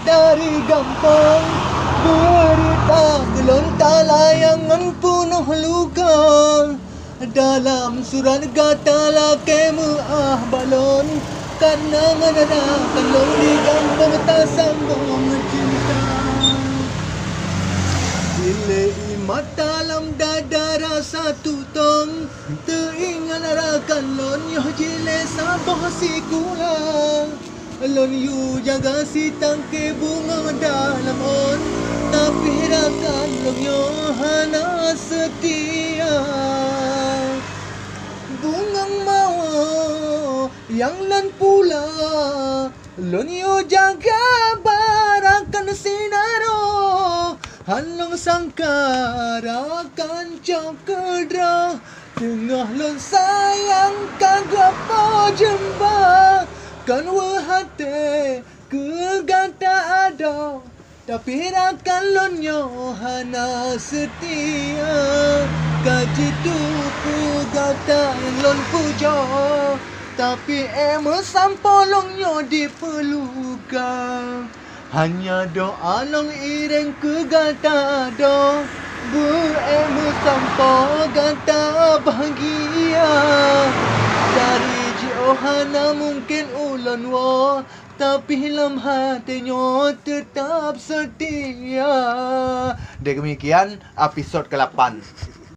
dari gampang berita gelontar layangan penuh luka. Dalam surat kata lakemu balon karena menandakan lo di gampang tak sambung cinta. Bila imat dalam dada rasa tutong teringat rakan lon yo jile sabah si kulang. Lon yu jaga si tangke bunga dalam on tapi rakan lon yo hana setia. Bungang mawa yang lan pula lon yo jaga barakan sinaro. Halong sangkara kancang kedra tengah lon sayang kagak po jemba kan wahate kegata ada tapi rakan lon yo hana setia kaji tupu gata lon pujo tapi sampolong yo dipelukan. Hanya doa long ireng ke gata do bu sampo gata bahagia dari Johana mungkin ulon wo tapi lam hatinya tetap setia. Demikian episod ke-8.